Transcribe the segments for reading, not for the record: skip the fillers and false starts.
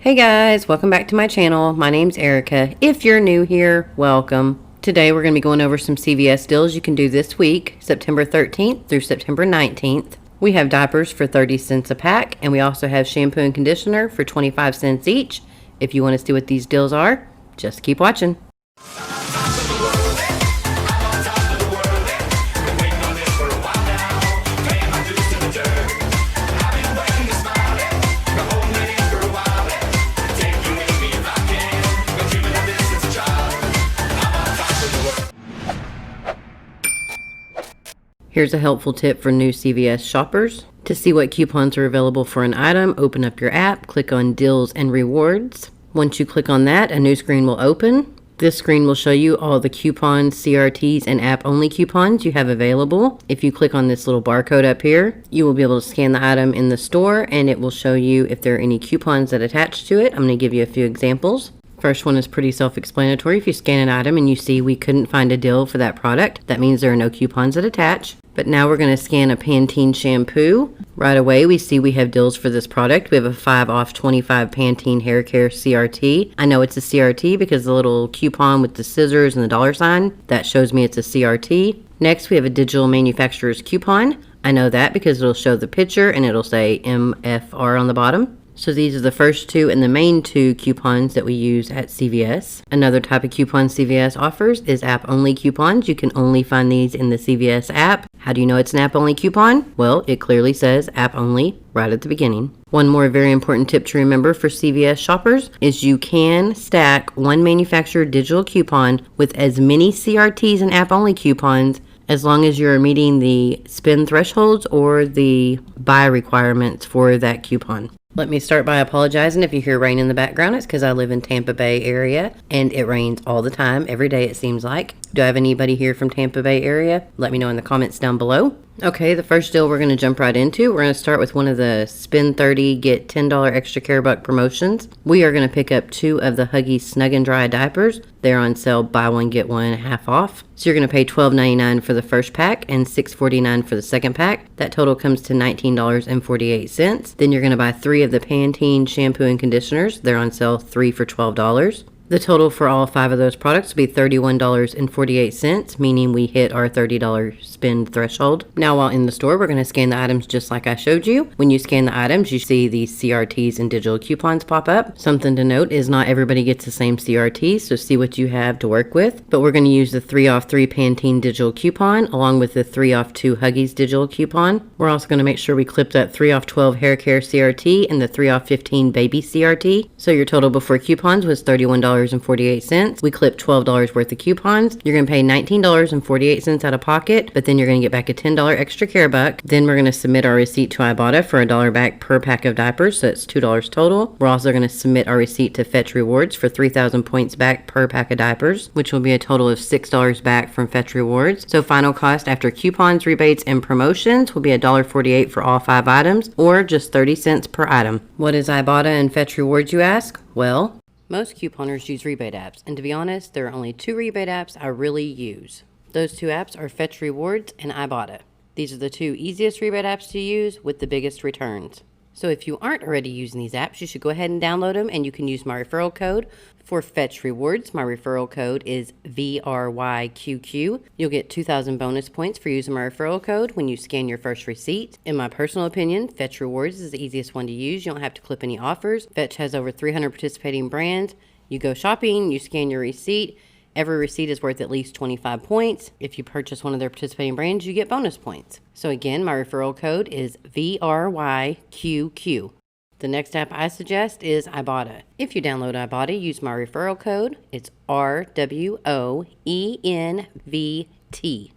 Hey guys, welcome back to my channel. My name's Erica. If you're new here, welcome. Today we're going to be going over some CVS deals you can do this week, September 13th through September 19th. We have diapers for 30 cents a pack, and we also have shampoo and conditioner for 25 cents each. If you want to see what these deals are, just keep watching. Here's a helpful tip for new CVS shoppers. To see what coupons are available for an item, open up your app, click on Deals and Rewards. Once you click on that, a new screen will open. This screen will show you all the coupons, CRTs, and app-only coupons you have available. If you click on this little barcode up here, you will be able to scan the item in the store, and it will show you if there are any coupons that attach to it. I'm going to give you a few examples. First one is pretty self-explanatory. If you scan an item and you see we couldn't find a deal for that product, that means there are no coupons that attach. But now we're going to scan a Pantene shampoo. Right away, we see we have deals for this product. We have a 5 off 25 Pantene hair care CRT. I know it's a CRT because the little coupon with the scissors and the dollar sign, that shows me it's a CRT. Next, we have a digital manufacturer's coupon. I know that because it'll show the picture and it'll say MFR on the bottom. So these are the first two and the main two coupons that we use at CVS. Another type of coupon CVS offers is app-only coupons. You can only find these in the CVS app. How do you know it's an app-only coupon? Well, it clearly says app-only right at the beginning. One more very important tip to remember for CVS shoppers is you can stack one manufacturer digital coupon with as many CRTs and app-only coupons as long as you're meeting the spend thresholds or the buy requirements for that coupon. Let me start by apologizing if you hear rain in the background. It's because I live in Tampa Bay area and it rains all the time, every day it seems like. Do I have anybody here from Tampa Bay area? Let me know in the comments down below. Okay, the first deal we're going to jump right into. We're going to start with one of the spend 30, get $10 extra care buck promotions. We are going to pick up 2 of the Huggies Snug and Dry diapers. They're on sale, buy one, get one, half off. So you're going to pay $12.99 for the first pack and $6.49 for the second pack. That total comes to $19.48. Then you're going to buy 3 of the Pantene shampoo and conditioners. They're on sale, 3 for $12. The total for all 5 of those products will be $31.48, meaning we hit our $30 spend threshold. Now while in the store, we're going to scan the items just like I showed you. When you scan the items, you see these CRTs and digital coupons pop up. Something to note is not everybody gets the same CRT, so see what you have to work with. But we're going to use the 3 off 3 Pantene digital coupon along with the 3 off 2 Huggies digital coupon. We're also going to make sure we clip that 3 off 12 hair care CRT and the 3 off 15 baby CRT. So your total before coupons was $31.48. We clipped $12 worth of coupons. You're going to pay $19.48 out of pocket, but then you're going to get back a $10 extra care buck. Then we're going to submit our receipt to IBOTTA for $1 back per pack of diapers, so it's $2 total. We're also going to submit our receipt to Fetch Rewards for 3,000 points back per pack of diapers, which will be a total of $6 back from Fetch Rewards. So final cost after coupons, rebates, and promotions will be $1.48 for all 5 items, or just 30 cents per item. What is IBOTTA and Fetch Rewards, you ask? Well, most couponers use rebate apps, and to be honest, there are only 2 rebate apps I really use. Those 2 apps are Fetch Rewards and IBOTTA. These are the 2 easiest rebate apps to use with the biggest returns. So if you aren't already using these apps, you should go ahead and download them, and you can use my referral code for Fetch Rewards. My referral code is VRYQQ. You'll get 2,000 bonus points for using my referral code when you scan your first receipt. In my personal opinion, Fetch Rewards is the easiest one to use. You don't have to clip any offers. Fetch has over 300 participating brands. You go shopping, you scan your receipt. Every receipt is worth at least 25 points. If you purchase one of their participating brands, you get bonus points. So again, my referral code is VRYQQ. The next app I suggest is IBOTTA. If you download IBOTTA, use my referral code. It's rwoenvt.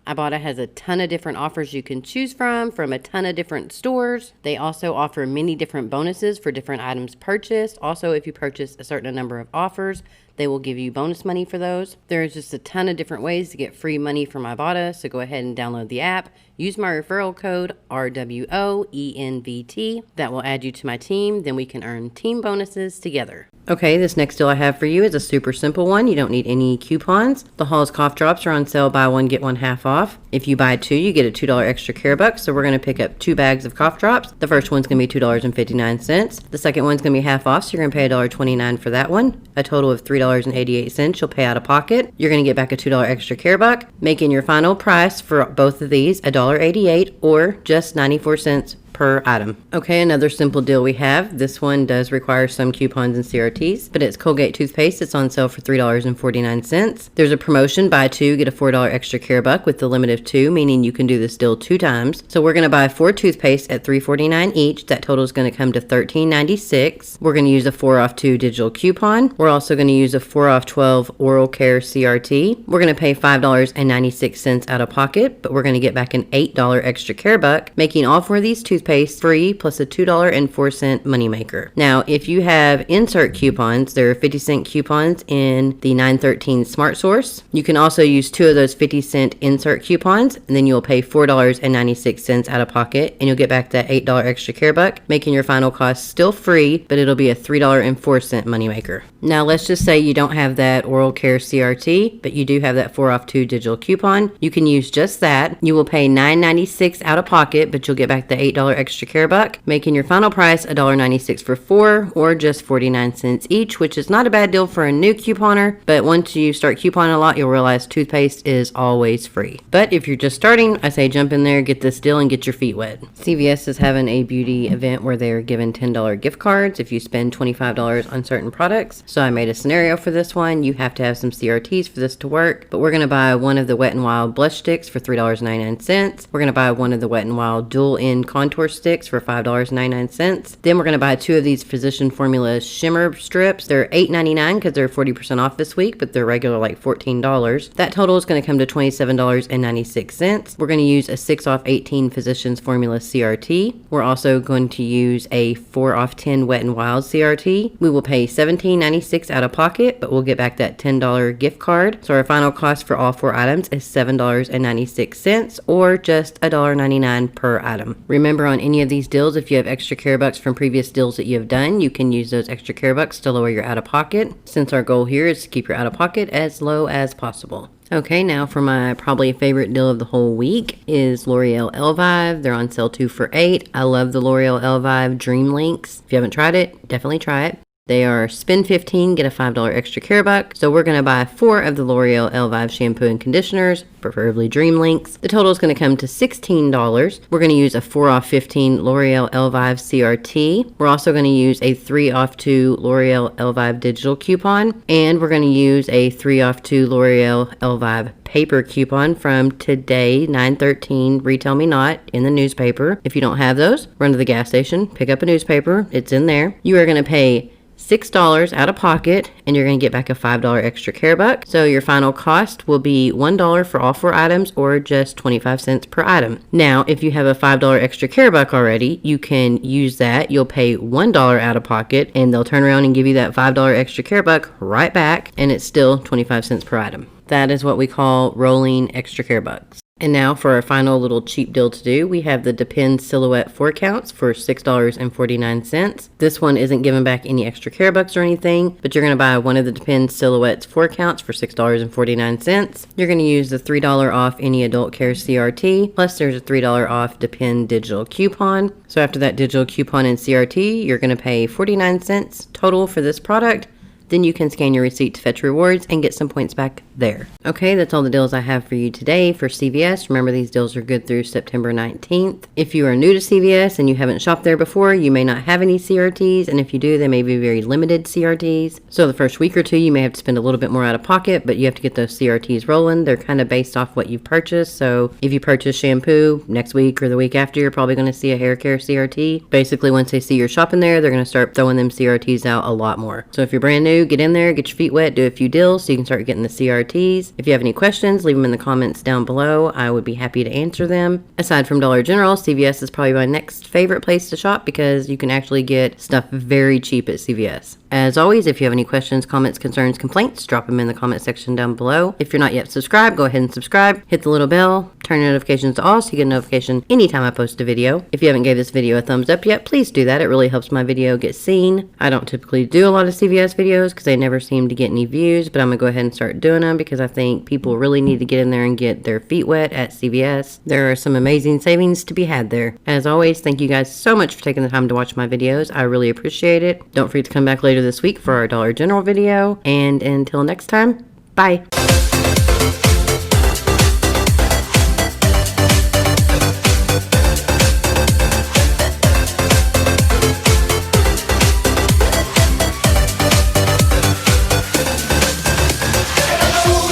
IBOTTA has a ton of different offers you can choose from a ton of different stores. They also offer many different bonuses for different items purchased. Also, if you purchase a certain number of offers, they will give you bonus money for those. There's just a ton of different ways to get free money from IBOTTA, so go ahead and download the app. Use my referral code rwoenvt. That will add you to my team. Then we can earn team bonuses together. Okay, this next deal I have for you is a super simple one. You don't need any coupons. The Hall's cough drops are on sale, buy one, get one half off. If you buy two, you get a $2 extra care buck. So we're going to pick up 2 bags of cough drops. The first one's going to be $2.59. The second one's going to be half off, so you're going to pay $1.29 for that one. A total of $3.88 you'll pay out of pocket. You're going to get back a $2 extra care buck, making your final price for both of these $1.88 or just 94 cents per item. Okay, another simple deal we have. This one does require some coupons and CRTs, but it's Colgate toothpaste. It's on sale for $3.49. There's a promotion, buy 2, get a $4 extra care buck with the limit of 2, meaning you can do this deal 2 times. So we're going to buy 4 toothpaste at $3.49 each. That total is going to come to $13.96. We're going to use a 4 off 2 digital coupon. We're also going to use a 4 off 12 oral care CRT. We're going to pay $5.96 out of pocket, but we're going to get back an $8 extra care buck, making all 4 of these toothpaste free plus a $2.04 moneymaker. Now, if you have insert coupons, there are 50-cent coupons in the 913 Smart Source. You can also use 2 of those 50-cent insert coupons, and then you'll pay $4.96 out of pocket, and you'll get back that $8 extra care buck, making your final cost still free, but it'll be a $3.04 moneymaker. Now, let's just say you don't have that oral care CRT, but you do have that 4 off 2 digital coupon. You can use just that. You will pay $9.96 out of pocket, but you'll get back the $8 extra care buck, making your final price $1.96 for 4 or just 49 cents each, which is not a bad deal for a new couponer, but once you start couponing a lot, you'll realize toothpaste is always free. But if you're just starting, I say jump in there, get this deal, and get your feet wet. CVS is having a beauty event where they're giving $10 gift cards if you spend $25 on certain products. So I made a scenario for this one. You have to have some CRTs for this to work, but we're going to buy one of the Wet n Wild blush sticks for $3.99. We're going to buy one of the Wet n Wild dual end contour sticks for $5.99. Then we're going to buy 2 of these Physician Formula shimmer strips. They're $8.99 because they're 40% off this week, but they're regular like $14. That total is going to come to $27.96. We're going to use a 6 off 18 Physicians Formula CRT. We're also going to use a 4 off 10 Wet n Wild CRT. We will pay $17.96 out of pocket, but we'll get back that $10 gift card. So our final cost for all 4 items is $7.96 or just $1.99 per item. Remember, on any of these deals, if you have extra care bucks from previous deals that you have done, you can use those extra care bucks to lower your out of pocket, since our goal here is to keep your out of pocket as low as possible. Okay, now for my probably favorite deal of the whole week is L'Oreal Elvive. They're on sale 2 for $8. I love the L'Oreal Elvive Dream Links. If you haven't tried it, definitely try it. They are spend $15, get a $5 extra care buck. So we're going to buy 4 of the L'Oreal Elvive shampoo and conditioners, preferably Dream Links. The total is going to come to $16. We're going to use a 4 off 15 L'Oreal Elvive CRT. We're also going to use a 3 off 2 L'Oreal Elvive digital coupon. And we're going to use a 3 off 2 L'Oreal Elvive paper coupon from today, 9/13, Retail Me Not, in the newspaper. If you don't have those, run to the gas station, pick up a newspaper. It's in there. You are going to pay $6 out of pocket, and you're going to get back a $5 extra care buck. So your final cost will be $1 for all 4 items or just 25 cents per item. Now, if you have a $5 extra care buck already, you can use that. You'll pay $1 out of pocket, and they'll turn around and give you that $5 extra care buck right back, and it's still 25 cents per item. That is what we call rolling extra care bucks. And now for our final little cheap deal to do, we have the Depend Silhouette 4 counts for $6.49. This one isn't giving back any extra care bucks or anything, but you're going to buy one of the Depend Silhouettes 4 counts for $6.49. You're going to use the $3 off any adult care CRT, plus there's a $3 off Depend digital coupon. So after that digital coupon and CRT, you're going to pay 49 cents total for this product. Then you can scan your receipt to fetch rewards and get some points back there. Okay, that's all the deals I have for you today for CVS. Remember, these deals are good through September 19th. If you are new to CVS and you haven't shopped there before, you may not have any CRTs, and if you do, they may be very limited CRTs. So the first week or two, you may have to spend a little bit more out of pocket, but you have to get those CRTs rolling. They're kind of based off what you've purchased. So if you purchase shampoo, next week or the week after, you're probably going to see a hair care CRT. Basically, once they see you're shopping there, they're going to start throwing them CRTs out a lot more. So if you're brand new, get in there, get your feet wet, do a few deals so you can start getting the CRTs. If you have any questions, leave them in the comments down below. I would be happy to answer them. Aside from Dollar General, CVS is probably my next favorite place to shop because you can actually get stuff very cheap at CVS. As always, if you have any questions, comments, concerns, complaints, drop them in the comment section down below. If you're not yet subscribed, go ahead and subscribe. Hit the little bell, turn your notifications to all so you get a notification anytime I post a video. If you haven't gave this video a thumbs up yet, please do that. It really helps my video get seen. I don't typically do a lot of CVS videos because they never seem to get any views, but I'm going to go ahead and start doing them because I think people really need to get in there and get their feet wet at CVS. There are some amazing savings to be had there. As always, thank you guys so much for taking the time to watch my videos. I really appreciate it. Don't forget to come back later this week for our Dollar General video. And until next time, bye.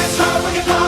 It's time we can